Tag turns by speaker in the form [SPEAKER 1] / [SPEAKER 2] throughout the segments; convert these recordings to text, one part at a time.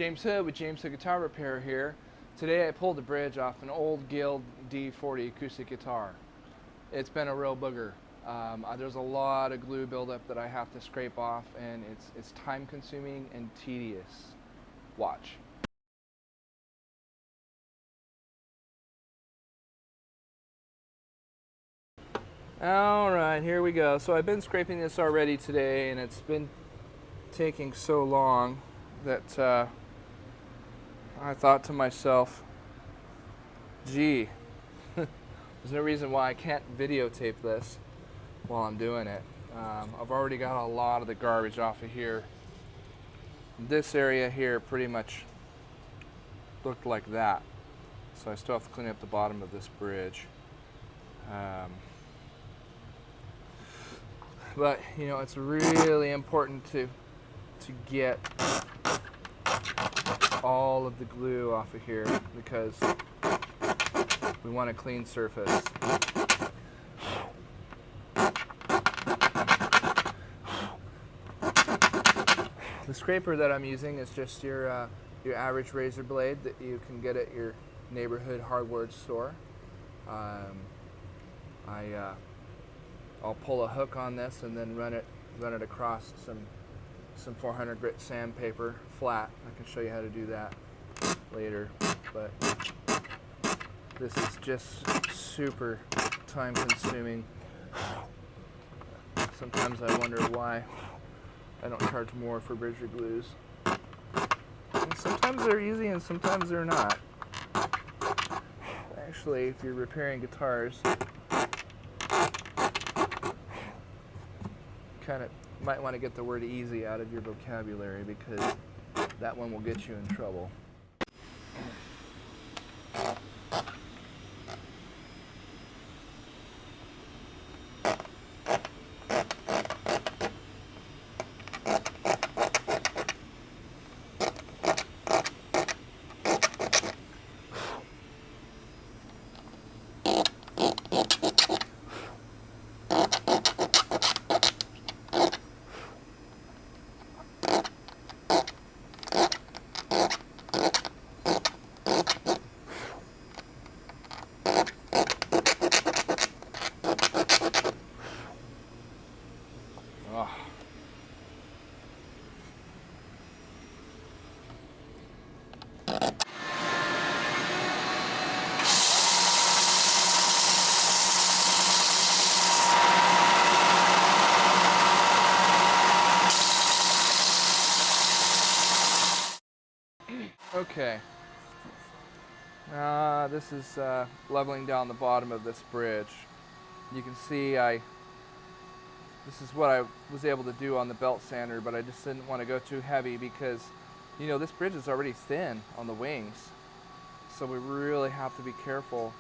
[SPEAKER 1] James Hood with James Hood Guitar Repair here. Today I pulled the bridge off an old Guild D40 acoustic guitar. It's been a real booger. There's a lot of glue buildup that I have to scrape off, and it's time consuming and tedious. Watch. Alright, here we go. So I've been scraping this already today, and it's been taking so long that I thought to myself, gee, there's no reason why I can't videotape this while I'm doing it. I've already got a lot of the garbage off of here. This area here pretty much looked like that, so I still have to clean up the bottom of this bridge. But you know, it's really important to get all of the glue off of here because we want a clean surface. The scraper that I'm using is just your average razor blade that you can get at your neighborhood hardware store. I'll pull a hook on this and then run it across some 400 grit sandpaper flat. I can show you how to do that later, but this is just super time consuming. Sometimes I wonder why I don't charge more for bridge glues. And sometimes they're easy and sometimes they're not. Actually, if you're repairing guitars, kind of might want to get the word easy out of your vocabulary because that one will get you in trouble. Okay, this is leveling down the bottom of this bridge. You can see this is what I was able to do on the belt sander, but I just didn't want to go too heavy because, you know, this bridge is already thin on the wings. So we really have to be careful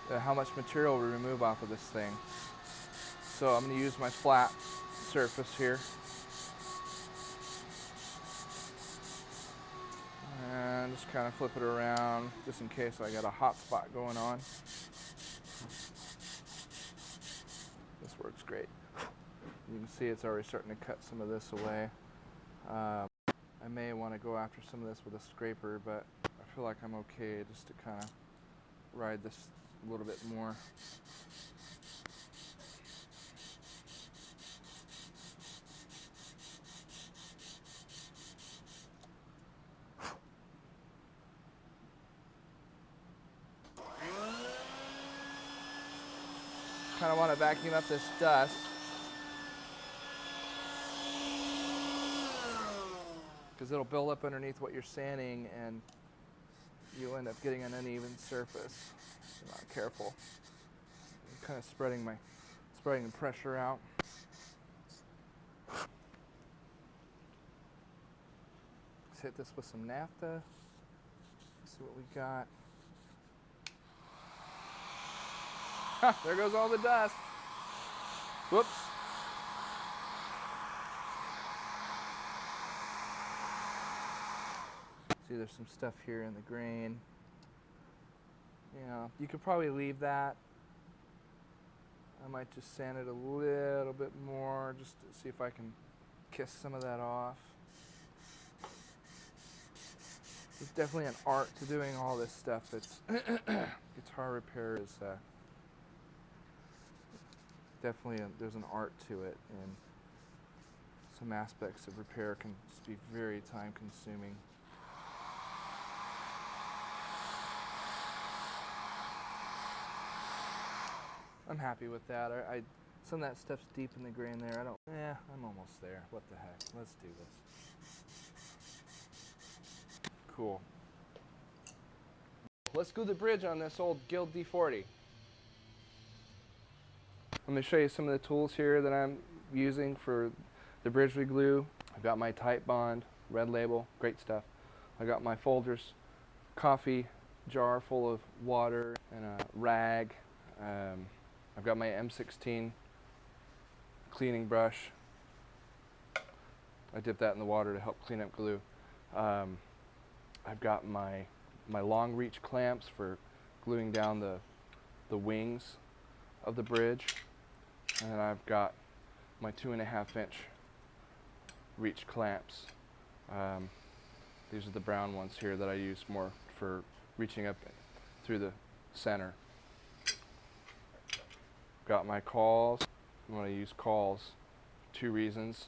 [SPEAKER 1] how much material we remove off of this thing. So I'm going to use my flat surface here. And just kind of flip it around just in case I got a hot spot going on. This works great. You can see it's already starting to cut some of this away. I may want to go after some of this with a scraper, but I feel like I'm okay just to kind of ride this a little bit more. Kind of want to vacuum up this dust. Because it'll build up underneath what you're sanding and you'll end up getting an uneven surface if you're not careful. I'm kind of spreading the pressure out. Let's hit this with some naphtha. See what we got. There goes all the dust. Whoops. See, there's some stuff here in the grain. You could probably leave that. I might just sand it a little bit more just to see if I can kiss some of that off. There's definitely an art to doing all this stuff. It's guitar repair is definitely there's an art to it, and some aspects of repair can just be very time consuming. I'm happy with that. Some of that stuff's deep in the grain there. I'm almost there. What the heck? Let's do this. Cool. Let's glue the bridge on this old Guild D40. I'm going to show you some of the tools here that I'm using for the bridge reglue. I've got my Tight Bond, red label, great stuff. I got my Folgers coffee jar full of water and a rag. I've got my M16 cleaning brush. I dip that in the water to help clean up glue. I've got my long reach clamps for gluing down the wings of the bridge. And then I've got my 2.5 inch reach clamps. These are the brown ones here that I use more for reaching up through the center. Got my cauls. I'm going to use cauls for 2 reasons.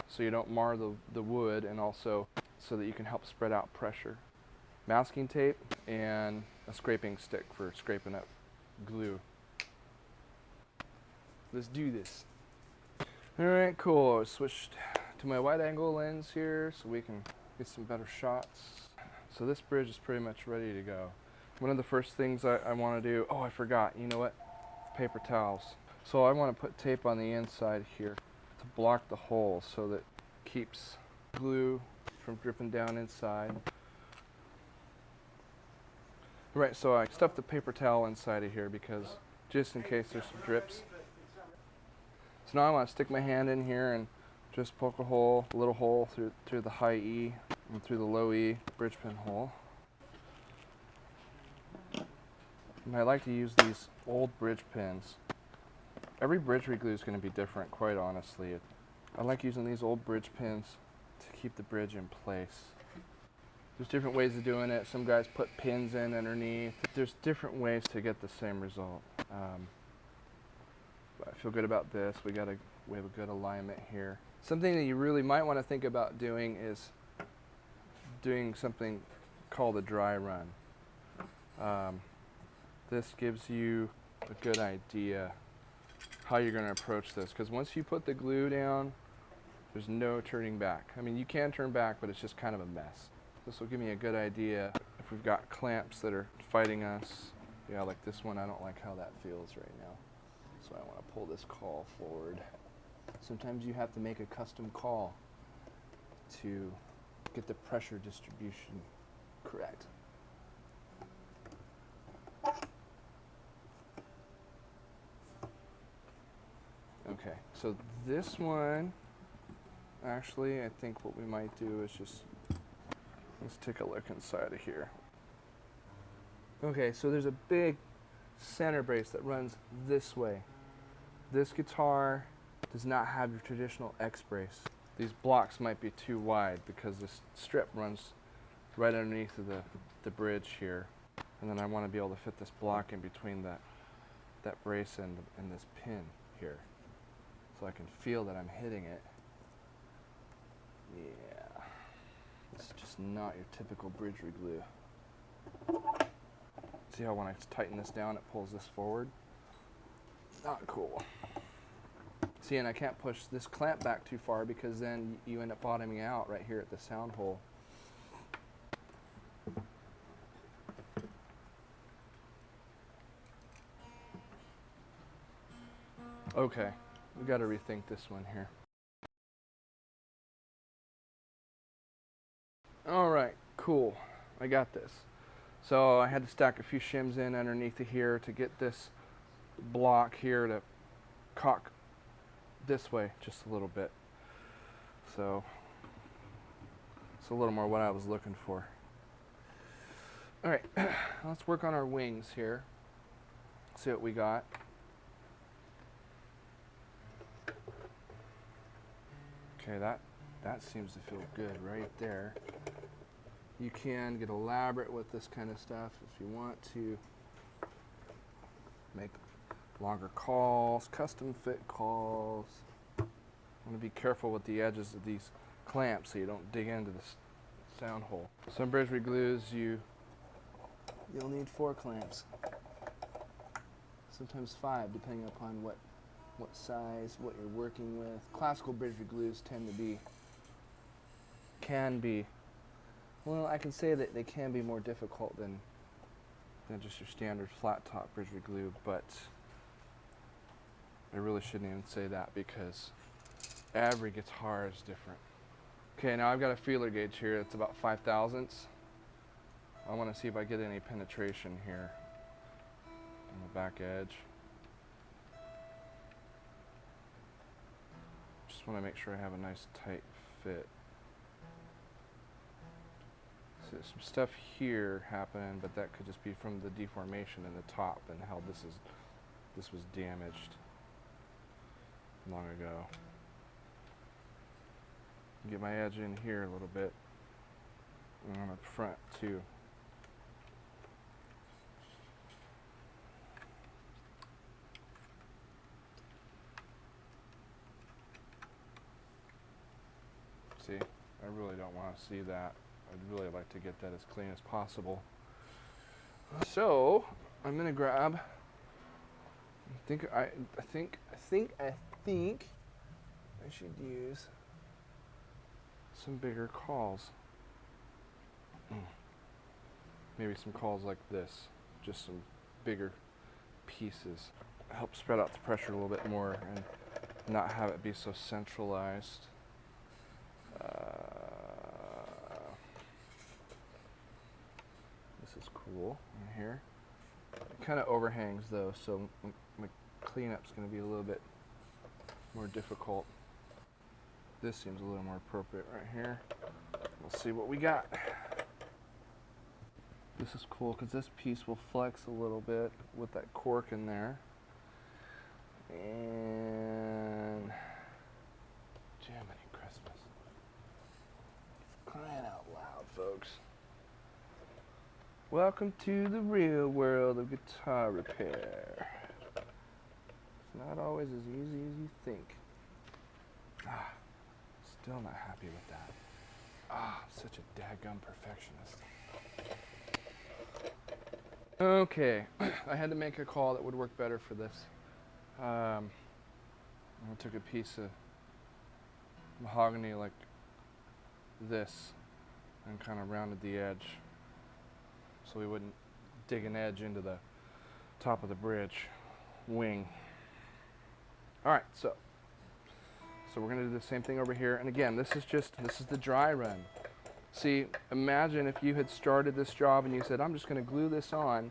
[SPEAKER 1] So you don't mar the wood, and also so that you can help spread out pressure. Masking tape and a scraping stick for scraping up glue. Let's do this. Alright, cool. I switched to my wide angle lens here so we can get some better shots. So this bridge is pretty much ready to go. One of the first things I want to do, oh I forgot, you know what? Paper towels. So I want to put tape on the inside here to block the hole so that it keeps glue from dripping down inside. Right, so I stuffed the paper towel inside of here because just in case there's some drips. So now I want to stick my hand in here and just poke a little hole through the high E and through the low E bridge pin hole. And I like to use these old bridge pins. Every bridge reglue is going to be different, quite honestly. I like using these old bridge pins to keep the bridge in place. There's different ways of doing it. Some guys put pins in underneath. There's different ways to get the same result. But I feel good about this. We have a good alignment here. Something that you really might want to think about doing is doing something called a dry run. This gives you a good idea how you're going to approach this, because once you put the glue down, there's no turning back. I mean, you can turn back, but it's just kind of a mess. This will give me a good idea if we've got clamps that are fighting us. Yeah, like this one, I don't like how that feels right now. So I want to pull this caul forward. Sometimes you have to make a custom caul to get the pressure distribution correct. Okay, so this one, actually, I think what we might do is let's take a look inside of here. Okay, so there's a big center brace that runs this way. This guitar does not have your traditional X brace. These blocks might be too wide because this strip runs right underneath of the bridge here. And then I want to be able to fit this block in between that brace and this pin here, so I can feel that I'm hitting it. Yeah, this is just not your typical bridge reglue. See how when I tighten this down, it pulls this forward? Not cool. See, and I can't push this clamp back too far because then you end up bottoming out right here at the sound hole. Okay, we got to rethink this one here. Alright, cool. I got this. So I had to stack a few shims in underneath of here to get this block here to cock this way just a little bit. So it's a little more what I was looking for. Alright, let's work on our wings here. See what we got. Okay, that seems to feel good right there. You can get elaborate with this kind of stuff if you want to make longer calls, custom fit calls. You want to be careful with the edges of these clamps so you don't dig into the sound hole. Some bridge reglues you'll need 4 clamps, sometimes 5 depending upon what size, what you're working with. Classical bridge reglues can be, well, I can say that they can be more difficult than just your standard flat top bridge reglue, but I really shouldn't even say that because every guitar is different. Okay, now I've got a feeler gauge here. It's about 5/1000ths. I want to see if I get any penetration here on the back edge. Just want to make sure I have a nice tight fit. So there's some stuff here happening, but that could just be from the deformation in the top and how this was damaged long ago. Get my edge in here a little bit and on the front too. See, I really don't want to see that. I'd really like to get that as clean as possible. So I'm gonna grab. I think I should use some bigger calls. Maybe some calls like this, just some bigger pieces. Help spread out the pressure a little bit more and not have it be so centralized. This is cool in here. It kind of overhangs though, so my cleanup's going to be a little bit more difficult. This seems a little more appropriate right here. We'll see what we got. This is cool because this piece will flex a little bit with that cork in there. And Jiminy Christmas. Crying out loud, folks. Welcome to the real world of guitar repair. It's not always as easy as you think. Still not happy with that. Such a dadgum perfectionist. Okay, I had to make a call that would work better for this. I took a piece of mahogany like this and kind of rounded the edge so we wouldn't dig an edge into the top of the bridge wing. All right, so we're gonna do the same thing over here. And again, this is the dry run. See, imagine if you had started this job and you said, I'm just gonna glue this on,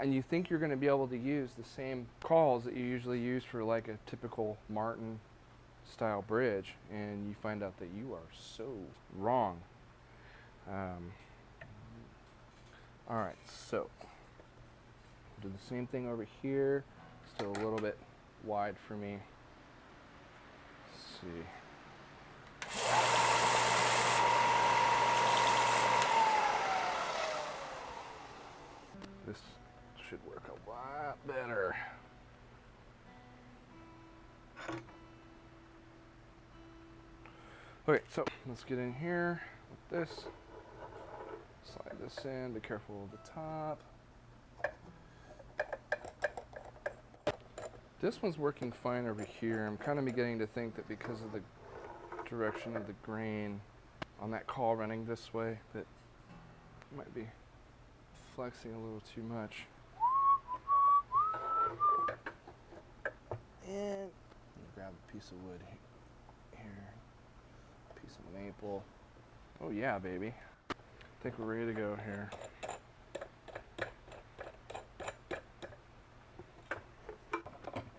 [SPEAKER 1] and you think you're gonna be able to use the same calls that you usually use for like a typical Martin style bridge, and you find out that you are so wrong. All right, so do the same thing over here. Still a little bit wide for me. Let's see. This should work a lot better. Okay, so let's get in here with this. Slide this in, be careful of the top. This one's working fine over here. I'm kind of beginning to think that because of the direction of the grain on that call running this way, that it might be flexing a little too much. And grab a piece of wood here, a piece of maple. Oh yeah, baby. I think we're ready to go here.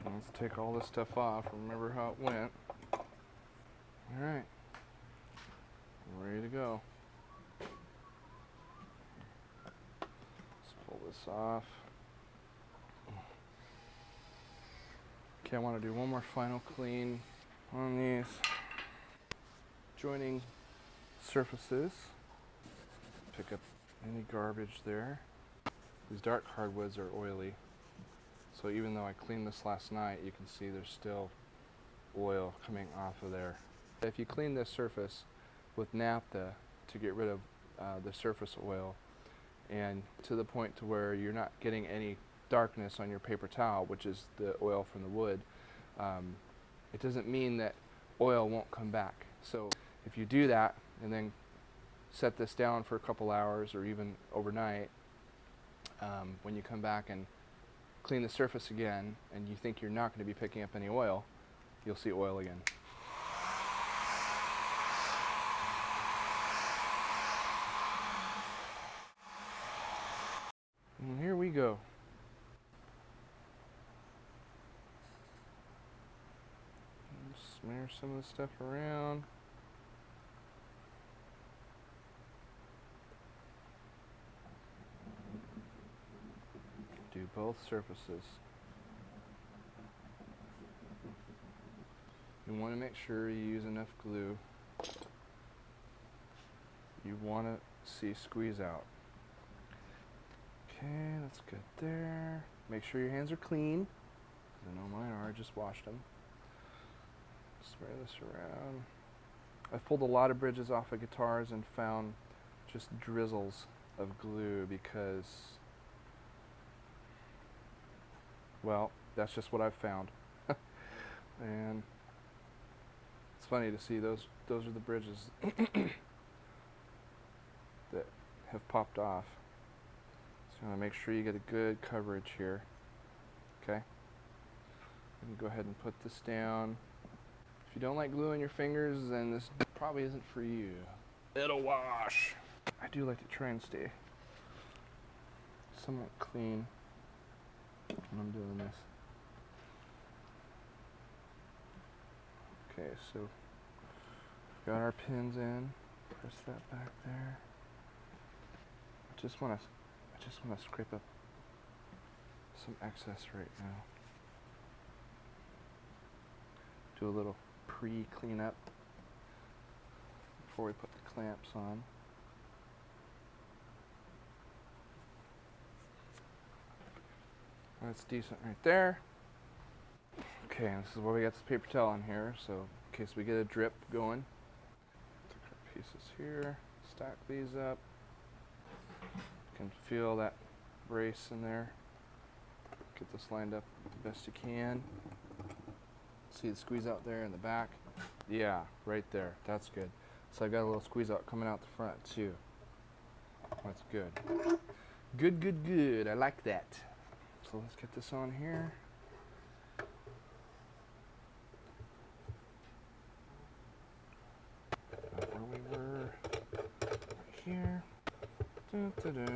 [SPEAKER 1] Let's take all this stuff off. Remember how it went. All right, we're ready to go. Let's pull this off. Okay, I want to do one more final clean on these joining surfaces. Pick pick up any garbage there. These dark hardwoods are oily, so even though I cleaned this last night, you can see there's still oil coming off of there. If you clean this surface with naphtha to get rid of the surface oil, and to the point to where you're not getting any darkness on your paper towel, which is the oil from the wood, it doesn't mean that oil won't come back. So if you do that and then set this down for a couple hours or even overnight, when you come back and clean the surface again and you think you're not going to be picking up any oil, you'll see oil again. And here we go. Smear some of the stuff around. Do both surfaces. You want to make sure you use enough glue. You want to see squeeze out. Okay, that's good there. Make sure your hands are clean. I know mine are, I just washed them. Smear this around. I've pulled a lot of bridges off of guitars and found just drizzles of glue because, well, that's just what I've found. And it's funny to see those are the bridges that have popped off. So you want to make sure you get a good coverage here. Okay? You can go ahead and put this down. If you don't like glue on your fingers, then this probably isn't for you. It'll wash. I do like to try and stay somewhat clean when I'm doing this. Okay, so got our pins in. Press that back there. I just want to scrape up some excess right now. Do a little pre-cleanup before we put the clamps on. That's decent right there. Okay, this is where we got this paper towel on here, so in case we get a drip going. Take our pieces here, stack these up. You can feel that brace in there. Get this lined up the best you can. See the squeeze out there in the back? Yeah, right there. That's good. So I've got a little squeeze out coming out the front too. That's good. Good, good, good. I like that. So let's get this on here. About where we were. Right here. Dun, dun, dun.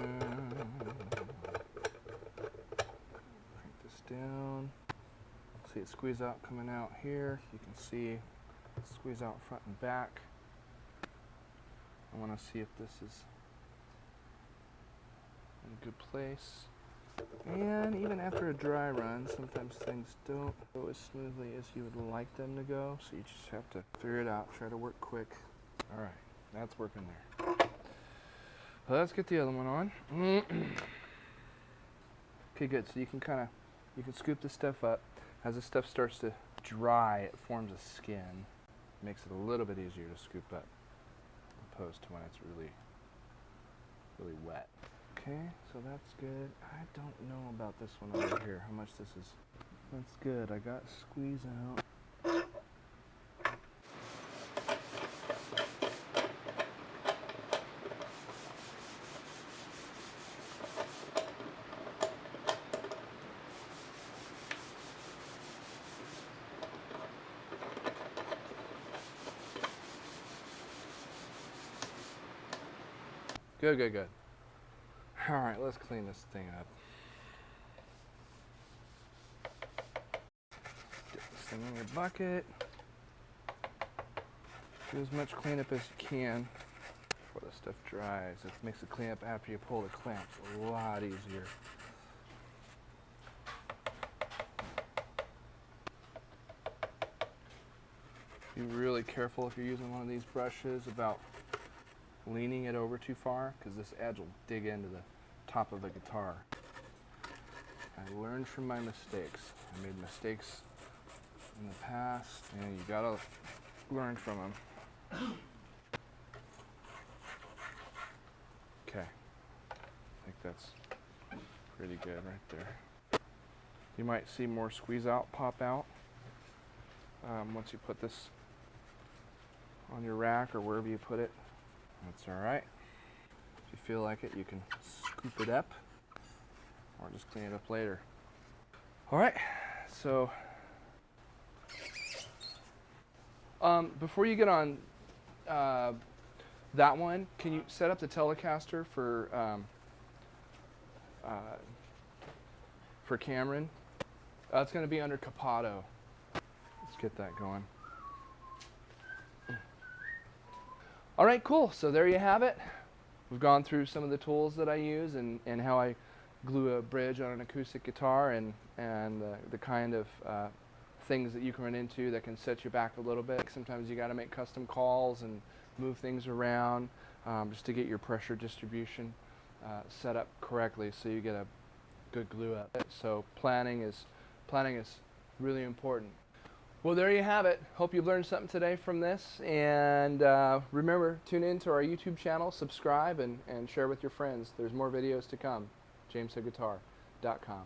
[SPEAKER 1] Crank this down. See it squeeze out coming out here. You can see it squeeze out front and back. I want to see if this is in a good place. And even after a dry run, sometimes things don't go as smoothly as you would like them to go. So you just have to figure it out. Try to work quick. All right, that's working there. Well, let's get the other one on. Okay, good. So you can scoop this stuff up. As this stuff starts to dry, it forms a skin. It makes it a little bit easier to scoop up, opposed to when it's really, really wet. Okay, so that's good. I don't know about this one over here, how much this is. That's good. I got squeeze out. Good, good, good. All right, let's clean this thing up. Get this thing in your bucket. Do as much cleanup as you can before the stuff dries. It makes the cleanup after you pull the clamps a lot easier. Be really careful if you're using one of these brushes about leaning it over too far, because this edge will dig into the top of the guitar. I learned from my mistakes. I made mistakes in the past, and you gotta learn from them. Okay, I think that's pretty good right there. You might see more squeeze out pop out once you put this on your rack or wherever you put it. That's all right. If you feel like it, you can scoop it up or just clean it up later. All right, so before you get on that one, can you set up the Telecaster for Cameron? It's going to be under Capato. Let's get that going. All right, cool. So there you have it. We've gone through some of the tools that I use and how I glue a bridge on an acoustic guitar and the kind of things that you can run into that can set you back a little bit. Sometimes you got to make custom calls and move things around just to get your pressure distribution set up correctly so you get a good glue up. So planning is really important. Well, there you have it. Hope you've learned something today from this. And remember, tune in to our YouTube channel, subscribe, and share with your friends. There's more videos to come. JamesHoodGuitar.com.